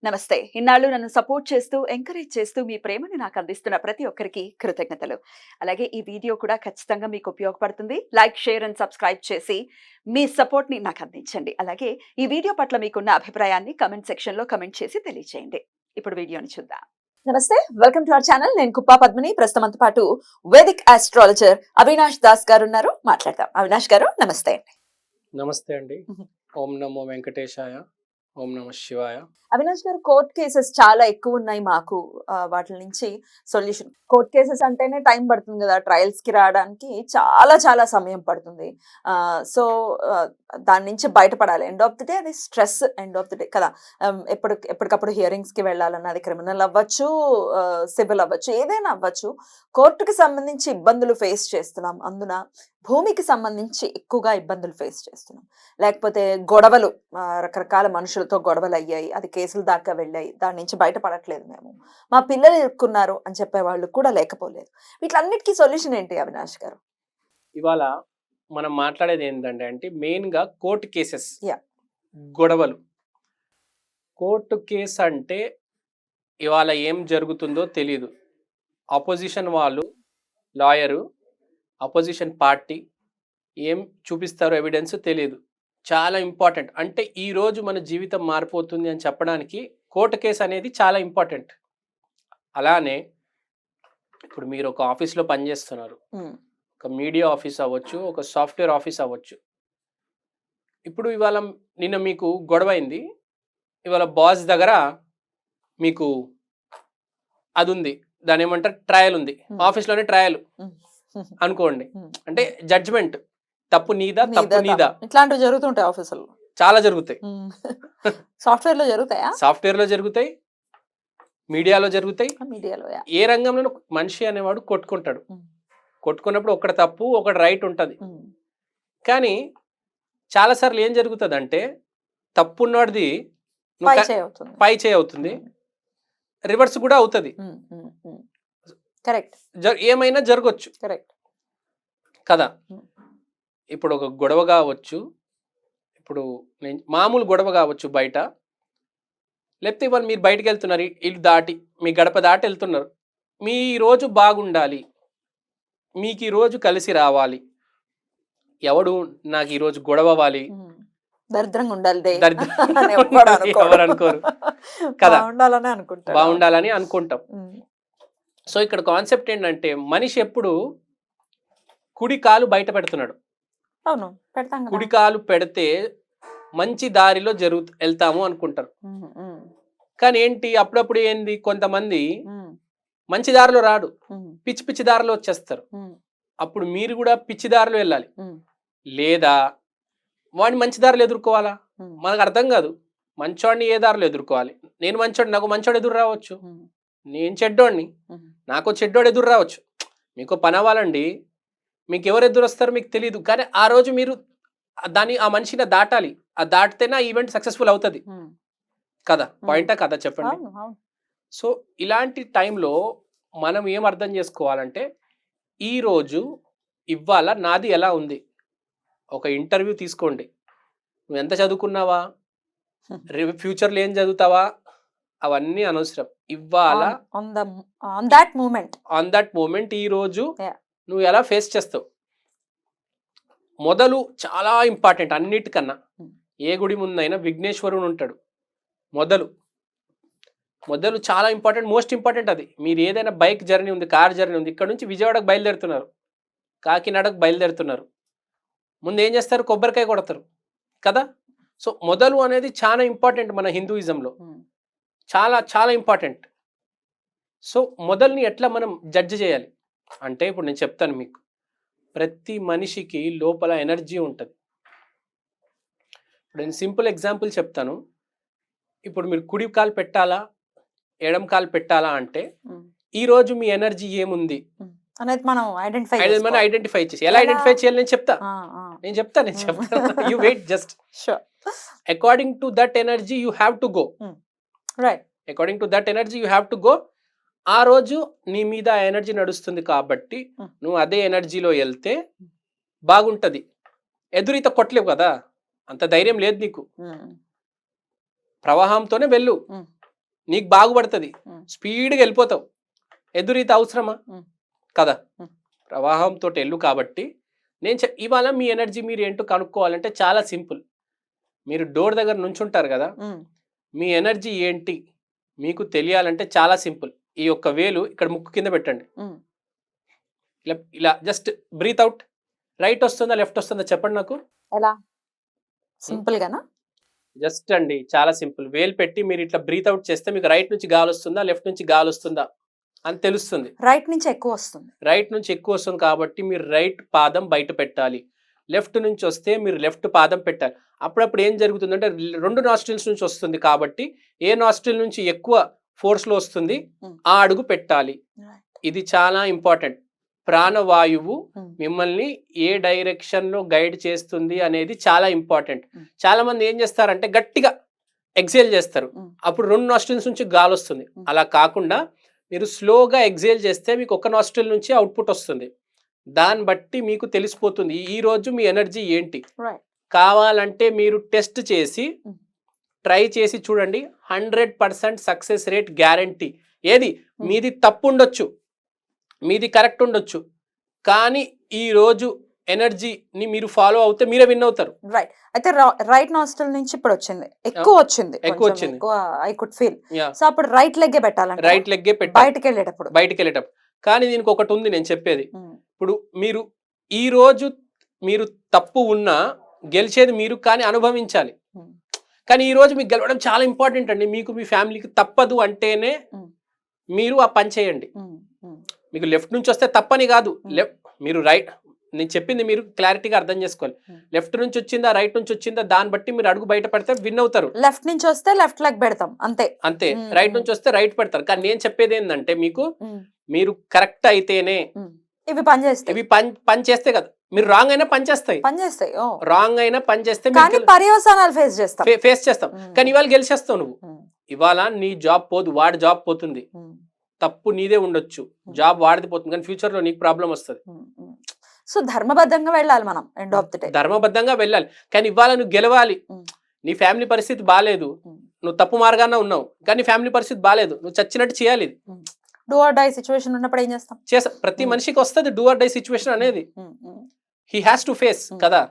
నమస్తే. ఇన్నాళ్ళు నన్ను సపోర్ట్ చేస్తూ, ఎంకరేజ్ చేస్తూ మీ ప్రేమని నాకు అందిస్తున్న ప్రతి ఒక్కరికి కృతజ్ఞతలు. అలాగే ఈ వీడియో కూడా ఖచ్చితంగా మీకు ఉపయోగపడుతుంది. లైక్, షేర్ అండ్ సబ్స్క్రైబ్ చేసి మీ సపోర్ట్‌ని నాకు అందించండి. అలాగే ఈ వీడియో పట్ల మీకున్న అభిప్రాయాన్ని కామెంట్ సెక్షన్‌లో కామెంట్ చేసి తెలియజేయండి. ఇప్పుడు వీడియోని చూద్దాం. నమస్తే. Welcome to our channel. నేను కుప్పా పద్మిని. ప్రస్తుతం మనతో పాటు వేదిక్ ఆస్ట్రాలజర్ అవినాష్ దాస్ గారు ఉన్నారు. మాట్లాడదాం. అవినాష్ గారు నమస్తే అండి. నమస్తే అండి. ఓం నమో వెంకటేశాయ. ఓం నమ శివాయ. అవినాష్ గారు, కోర్ట్ కేసెస్ చాలా ఎక్కువ ఉన్నాయి మాకు. వాటి నుంచి సొల్యూషన్, కోర్ట్ కేసెస్ అంటేనే టైం పడుతుంది కదా, ట్రయల్స్ కి రావడానికి చాలా చాలా సమయం పడుతుంది. సో దాని నుంచి బయటపడాలి. ఎండ్ ఆఫ్ ది డే అది stress, end of the day కదా. ఎప్పటికప్పుడు హియరింగ్స్ కి వెళ్ళాలన్న, అది క్రిమినల్ అవ్వచ్చు, సివిల్ అవ్వచ్చు, ఏదైనా అవ్వచ్చు. కోర్టుకి సంబంధించి ఇబ్బందులు ఫేస్ చేస్తున్నాం. అందున భూమికి సంబంధించి ఎక్కువగా ఇబ్బందులు ఫేస్ చేస్తున్నాం. లేకపోతే గొడవలు, రకరకాల మనుషులతో గొడవలు అయ్యాయి, అది కేసుల దాకా వెళ్ళాయి, దాని నుంచి బయటపడట్లేదు మేము, మా పిల్లలు ఇరుక్కున్నారు అని చెప్పే వాళ్ళు కూడా లేకపోలేదు. వీటిలన్నిటికీ సొల్యూషన్ ఏంటి అవినాష్ గారు? ఇవాళ మనం మాట్లాడేది ఏంటంటే మెయిన్గా కోర్టు కేసెస్, Yeah. గొడవలు. కోర్టు కేసు అంటే ఇవాళ ఏం జరుగుతుందో తెలియదు. ఆపోజిషన్ వాళ్ళు, లాయరు, అపోజిషన్ పార్టీ ఏం చూపిస్తారో ఎవిడెన్స్ తెలియదు. చాలా ఇంపార్టెంట్. అంటే ఈరోజు మన జీవితం మారిపోతుంది అని చెప్పడానికి కోర్టు కేసు అనేది చాలా ఇంపార్టెంట్. అలానే ఇప్పుడు మీరు ఒక ఆఫీస్లో పనిచేస్తున్నారు, ఒక మీడియా ఆఫీస్ అవ్వచ్చు, ఒక సాఫ్ట్వేర్ ఆఫీస్ అవ్వచ్చు. ఇప్పుడు ఇవాళ నిన్న మీకు గొడవ అయింది, ఇవాళ బాస్ దగ్గర మీకు అది ఉంది, దాని ఏమంటారు, ట్రయల్ ఉంది, ఆఫీస్లోనే ట్రయల్ అనుకోండి. అంటే జడ్జిమెంట్, తప్పు నీదా, తప్పు నీదా. ఇట్లాంటివి జరుగుతుంటాయి ఆఫీసులో, చాలా జరుగుతాయి. సాఫ్ట్వేర్ లో జరుగుతాయా? సాఫ్ట్వేర్ లో జరుగుతాయి, మీడియాలో జరుగుతాయి. మీడియాలో ఏ రంగంలో మనిషి అనేవాడు కొట్టుకుంటాడు. కొట్టుకున్నప్పుడు ఒకటి తప్పు, ఒకటి రైట్ ఉంటుంది. కానీ చాలాసార్లు ఏం జరుగుతుంది అంటే, తప్పున్నోడిది పై చేయి అవుతుంది, రివర్స్ కూడా అవుతుంది. కరెక్ట్, ఏమైనా జరగచ్చు. కరెక్ట్ కదా. ఇప్పుడు ఒక గొడవ కావచ్చు, ఇప్పుడు మామూలు గొడవ కావచ్చు బయట, లేకపోతే ఇవాళ మీరు బయటకు వెళ్తున్నారు, ఇల్లు దాటి మీ గడప దాటి వెళ్తున్నారు. మీ రోజు బాగుండాలి, మీకు ఈరోజు కలిసి రావాలి, ఎవడు నాకు ఈరోజు గొడవ అవ్వాలి, దరిద్రంగా ఉండాలి, ఎవరు అనుకోరు కదా, బాగుండాలని అనుకుంటాం. సో ఇక్కడ కాన్సెప్ట్ ఏంటంటే, మనిషి ఎప్పుడు కుడి కాలు బయట పెడుతున్నాడు. అవును, పెడతాం. కుడి కాలు పెడితే మంచి దారిలో వెళ్తాము అనుకుంటారు. కానీ ఏంటి, అప్పుడప్పుడు ఏంది, కొంతమంది మంచి దారిలో రాడు, పిచ్చి పిచ్చి దారిలో వచ్చేస్తారు. అప్పుడు మీరు కూడా పిచ్చి దారిలో వెళ్ళాలి, లేదా వాడిని మంచి దారిలో ఎదుర్కోవాలా. మనకు అర్థం కాదు, మంచోడిని ఏ దారిలో ఎదుర్కోవాలి. నేను మంచోడిని, నాకు మంచోడు ఎదురు రావచ్చు. నేను చెడ్డోడిని, నాకు చెడ్డోడు ఎదురు రావచ్చు. మీకు పని అవ్వాలండి, మీకు ఎవరు ఎదురు వస్తారో మీకు తెలియదు. కానీ ఆ రోజు మీరు ఆ మనిషిని దాటాలి, ఆ దాటితేనే ఆ ఈవెంట్ సక్సెస్ఫుల్ అవుతుంది కదా. పాయింటా కదా, చెప్పండి. సో ఇలాంటి టైంలో మనం ఏం అర్థం చేసుకోవాలంటే, ఈరోజు ఇవాళ నాది ఎలా ఉంది. ఒక ఇంటర్వ్యూ తీసుకోండి, నువ్వు ఎంత చదువుకున్నావా, ఫ్యూచర్లో ఏం చదువుతావా, అవన్నీ అనవసరం. ఇవాళ ఆన్ దట్ మూమెంట్ ఈ రోజు నువ్వు ఎలా ఫేస్ చేస్తావు. మొదలు చాలా ఇంపార్టెంట్ అన్నిటికన్నా. ఏ గుడి ముందైనా విఘ్నేశ్వరుడు ఉంటాడు. మొదలు చాలా ఇంపార్టెంట్, మోస్ట్ ఇంపార్టెంట్. అది మీరు ఏదైనా బైక్ జర్నీ ఉంది, కార్ జర్నీ ఉంది, ఇక్కడ నుంచి విజయవాడకు బయలుదేరుతున్నారు, కాకినాడకు బయలుదేరుతున్నారు, ముందు ఏం చేస్తారు, కొబ్బరికాయ కొడతారు కదా. సో మొదలు అనేది చాలా ఇంపార్టెంట్ మన హిందూయిజంలో, చాలా చాలా ఇంపార్టెంట్. సో మొదల్ని ఎట్లా మనం జడ్జి చేయాలి అంటే, ఇప్పుడు నేను చెప్తాను మీకు, ప్రతి మనిషికి లోపల ఎనర్జీ ఉంటుంది. ఇప్పుడు నేను సింపుల్ ఎగ్జాంపుల్ చెప్తాను. ఇప్పుడు మీరు కుడి కాలు పెట్టాలా, ఎడమ కాలు పెట్టాలా అంటే, ఈరోజు మీ ఎనర్జీ ఏముంది అనేది మనం ఐడెంటిఫై చేసి, ఎలా ఐడెంటిఫై చేయాలి నేను చెప్తాను. You wait just. According to that energy you have to go. According to that energy you have to go. ఆ రోజు నీ మీద ఎనర్జీ నడుస్తుంది కాబట్టి నువ్వు అదే ఎనర్జీలో వెళ్తే బాగుంటది. ఎదురీత కొట్టలేవు కదా, అంత ధైర్యం లేదు నీకు. ప్రవాహంతోనే వెళ్ళు, నీకు బాగుపడుతుంది, ఉమ్. స్పీడ్గా వెళ్ళిపోతావు. ఎదురీత అవసరమా ఉమ్. కదా? ఉమ్. ప్రవాహంతో వెళ్ళు. కాబట్టి నేను ఇవాళ మీ ఎనర్జీ మీరు ఏంటో కనుక్కోవాలంటే చాలా సింపుల్. మీరు డోర్ దగ్గర నుంచుంటారు కదా, ఉమ్. మీ ఎనర్జీ ఏంటి మీకు తెలియాలంటే చాలా సింపుల్. ఈ ఒక్క వేలు ఇక్కడ ముక్కు కింద పెట్టండి. ఉమ్. ఇలా ఇలా జస్ట్ బ్రీత్ అవుట్. రైట్ వస్తుందా లెఫ్ట్ వస్తుందా చెప్పండి నాకు. ఎలా? సింపుల్ గానా? జస్ట్ అండి, చాలా సింపుల్. వేలు పెట్టి మీరు ఇట్లా బ్రీత్ అవుట్ చేస్తే మీకు రైట్ నుంచి గాలి వస్తుందా లెఫ్ట్ నుంచి గాలి వస్తుందా అని తెలుస్తుంది. రైట్ నుంచి ఎక్కువ వస్తుంది. రైట్ నుంచి ఎక్కువ వస్తుంది కాబట్టి మీరు రైట్ పాదం బయట పెట్టాలి. లెఫ్ట్ నుంచి వస్తే మీరు లెఫ్ట్ పాదం పెట్టాలి. అప్పుడప్పుడు ఏం జరుగుతుందంటే 2 నాస్ట్రిల్స్ నుంచి వస్తుంది కాబట్టి ఏ నాస్ట్రిల్ నుంచి ఎక్కువ ఫోర్స్లో వస్తుంది ఆ అడుగు పెట్టాలి. ఇది చాలా ఇంపార్టెంట్. ప్రాణవాయువు మిమ్మల్ని ఏ డైరెక్షన్లో గైడ్ చేస్తుంది అనేది చాలా ఇంపార్టెంట్. చాలా మంది ఏం చేస్తారంటే గట్టిగా ఎక్సేల్ చేస్తారు, అప్పుడు 2 నాస్ట్రిల్స్ నుంచి గాలి వస్తుంది. అలా కాకుండా మీరు స్లోగా ఎక్సేల్ చేస్తే మీకు ఒక నాస్ట్రిల్ నుంచి అవుట్పుట్ వస్తుంది. దాన్ని బట్టి మీకు తెలిసిపోతుంది ఈ రోజు మీ ఎనర్జీ ఏంటి. కావాలంటే మీరు టెస్ట్ చేసి ట్రై చేసి చూడండి. 100% సక్సెస్ రేట్ గ్యారంటీ. ఏది మీది తప్పు ఉండొచ్చు, మీది కరెక్ట్ ఉండొచ్చు, కానీ ఈ రోజు ఎనర్జీని మీరు ఫాలో అవుతే మీరే విన్ అవుతారు. రైట్. అయితే రైట్ నాస్ట్రిల్ నుంచి ఇప్పుడు వచ్చింది, ఎక్కువ వచ్చింది. I could feel. సో అప్పుడు రైట్ లెగ్గే పెట్టాలంటే రైట్ లెగ్గే పెట్టాలి బయటికి వెళ్ళేటప్పుడు. కానీ దీనికి ఒకటి ఉంది నేను చెప్పేది. ఇప్పుడు మీరు ఈ రోజు మీరు తప్పు ఉన్నా గెలిచేది మీరు, కానీ అనుభవించాలి. కానీ ఈ రోజు మీకు గెలవడం చాలా ఇంపార్టెంట్ అండి. మీకు మీ ఫ్యామిలీకి తప్పదు అంటేనే మీరు ఆ పని చేయండి. మీకు లెఫ్ట్ నుంచి వస్తే తప్పని కాదు, మీరు రైట్, నేను చెప్పింది మీరు క్లారిటీగా అర్థం చేసుకోవాలి. లెఫ్ట్ నుంచి వచ్చిందా రైట్ నుంచి వచ్చిందా దాన్ని బట్టి మీరు అడుగు బయట పెడితే విన్ అవుతారు. లెఫ్ట్ నుంచి వస్తే లెఫ్ట్ లెగ్ పెడతాం అంతే. రైట్ నుంచి వస్తే రైట్ పెడతారు. కానీ నేను చెప్పేది ఏంటంటే మీకు మీరు కరెక్ట్ అయితేనే ఇవి పనిచేస్తాయి. ఇవి పని చేస్తే కదా, మీరు రాంగ్ అయినా పని చేస్తాయి. రాంగ్ అయినా పని చేస్తే పర్యవసానాలు ఫేస్ చేస్తాం. కానీ ఇవాళ గెలిచేస్తావు నువ్వు. ఇవాళ నీ జాబ్ పోదు, వాడి జాబ్ పోతుంది. తప్పు నీదే ఉండొచ్చు, జాబ్ వాడిది పోతుంది, కానీ ఫ్యూచర్ లో నీకు ప్రాబ్లం వస్తుంది. సో ధర్మబద్ధంగా వెళ్ళాలి మనం. ఎండ్ ఆఫ్ ది డే ధర్మబద్ధంగా వెళ్ళాలి. కానీ ఇవాళ నువ్వు గెలవాలి. నీ ఫ్యామిలీ పరిస్థితి బాగాలేదు, నువ్వు తప్పు మార్గాన ఉన్నావు, కానీ ఫ్యామిలీ పరిస్థితి బాగాలేదు, నువ్వు చచ్చినట్టు చేయాలి. డూ ఆర్ డై సిచ్యువేషన్ ఉన్నప్పుడు ఏం చేస్తాం? ప్రతి మనిషికి వస్తుంది డూ ఆర్ డై సిచ్యువేషన్ అనేది. హీ హ్యాస్ టు ఫేస్ కదా.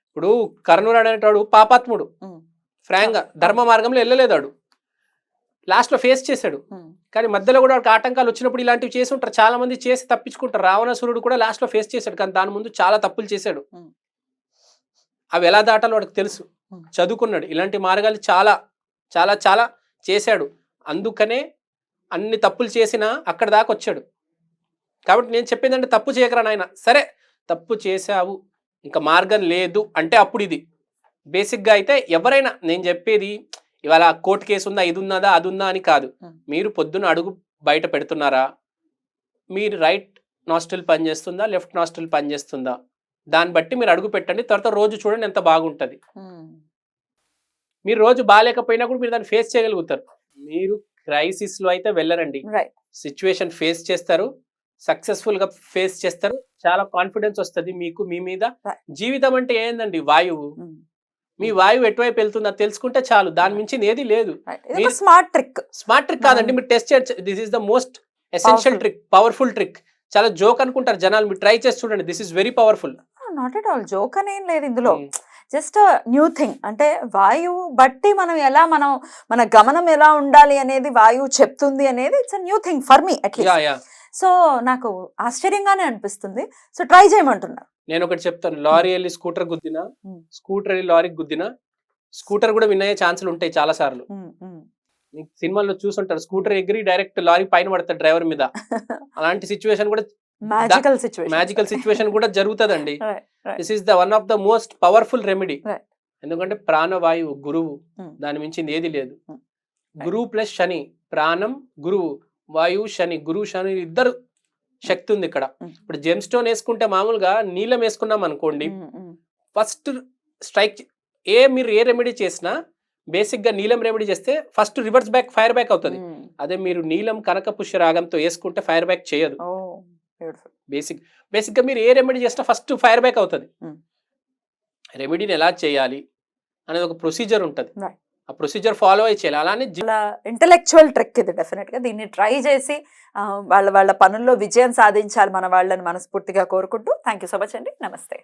ఇప్పుడు కర్ణుడు అనేటాడు పాపాత్ముడు, ఫ్రాంక్ గా ధర్మ మార్గంలో వెళ్ళలేదాడు, లాస్ట్ లో ఫేస్ చేశాడు. కానీ మధ్యలో కూడా ఆటంకాలు వచ్చినప్పుడు ఇలాంటివి చేసి ఉంటారు, చాలా మంది చేసి తప్పించుకుంటారు. రావణాసురుడు కూడా లాస్ట్ లో ఫేస్ చేశాడు, కానీ దాని ముందు చాలా తప్పులు చేశాడు. అవి ఎలా దాటాలో వాడికి తెలుసు, చదువుకున్నాడు. ఇలాంటి మార్గాలు చాలా చాలా చాలా చేశాడు. అందుకనే అన్ని తప్పులు చేసినా అక్కడ దాకా వచ్చాడు. కాబట్టి నేను చెప్పిందంటే తప్పు చేయకరా నాయన. సరే తప్పు చేశావు, ఇంకా మార్గం లేదు అంటే అప్పుడు ఇది బేసిక్గా. అయితే ఎవరైనా నేను చెప్పేది ఇవాళ కోర్టు కేసు ఉందా, ఇది ఉన్నదా, అది ఉందా అని కాదు. మీరు పొద్దున్న అడుగు బయట పెడుతున్నారా, మీరు రైట్ నాస్ట్రిల్ పనిచేస్తుందా లెఫ్ట్ నాస్ట్రిల్ పనిచేస్తుందా దాన్ని బట్టి మీరు అడుగు పెట్టండి. తర్వాత రోజు చూడండి ఎంత బాగుంటుంది. మీరు రోజు బాగాలేకపోయినా కూడా మీరు దాన్ని ఫేస్ చేయగలుగుతారు. మీరు క్రైసిస్ లో అయితే వెళ్ళరండి, సిచ్యువేషన్ ఫేస్ చేస్తారు, సక్సెస్ఫుల్ గా ఫేస్ చేస్తారు, చాలా కాన్ఫిడెన్స్ వస్తుంది మీకు మీ మీద. జీవితం అంటే ఏందండి, వాయువు. మీ వాయువు ఎటువైపు వెళ్తుందో తెలుసుకుంటే చాలు, దాని మించింది ఏది లేదు. స్మార్ట్ ట్రిక్ కాదండి, మీరు టెస్ట్ చేయొచ్చు. This is the most essential trick, powerful trick. చాలా జోక్ అనుకుంటారు జనాలు, మీరు ట్రై చేసి చూడండి. This is very powerful. Not at all joke అనేం లేదు ఇందులో. Just new thing. అంటే వాయువు బట్టి మన గమనం ఎలా ఉండాలి అనేది వాయువు చెప్తుంది అనేది it's new thing for me at least. So నాకు ఆశ్చర్యంగానే అనిపిస్తుంది. సో ట్రై చేయమంటున్నారు. నేను ఒకటి చెప్తాను, లారీ వెళ్ళి స్కూటర్ గుద్దినా, స్కూటర్ వెళ్ళి లారీకి గుద్దినా, స్కూటర్ కూడా విన్ అయ్యే ఛాన్సులు ఉంటాయి చాలా సార్లు. మీకు సినిమాల్లో చూసుంటారు, స్కూటర్ ఎగిరి డైరెక్ట్ లారీ పైన పడతారు డ్రైవర్ మీద. అలాంటి సిచ్యువేషన్ కూడా, మ్యాజికల్ సిచ్యువేషన్ కూడా జరుగుతుందండి. This is the one of the most powerful remedy. ఎందుకంటే ప్రాణవాయువు గురువు, దాని మించింది ఏది లేదు. గురువు ప్లస్ శని, ప్రాణం గురువు, వాయువు శని, గురువు శని ఇద్దరు శక్తి ఉంది ఇక్కడ. ఇప్పుడు జెమ్ స్టోన్ వేసుకుంటే మామూలుగా నీలం వేసుకున్నాం అనుకోండి, ఫస్ట్ స్ట్రైక్ మీరు ఏ రెమెడీ చేసినా బేసిక్ గా నీలం రెమెడీ చేస్తే first reverse back fire back అవుతుంది. అదే మీరు నీలం కనక పుష్య రాగంతో వేసుకుంటే ఫైర్ బ్యాక్ చేయదు. బేసిక్ గా మీరు ఏ రెమెడీ చేసినా ఫస్ట్ ఫైర్ బ్యాక్ అవుతుంది. రెమెడీని ఎలా చేయాలి అనేది ఒక ప్రొసీజర్ ఉంటుంది. ఆ ప్రొసీజర్ ఫాలో అయి చేయాలి. అలానే చాలా ఇంటెలెక్చువల్ ట్రిక్ ఇది డెఫినెట్ గా. దీన్ని ట్రై చేసి వాళ్ళ పనుల్లో విజయం సాధించాలి మన వాళ్ళని మనస్ఫూర్తిగా కోరుకుంటూ థ్యాంక్ యూ సో మచ్ అండి. నమస్తే.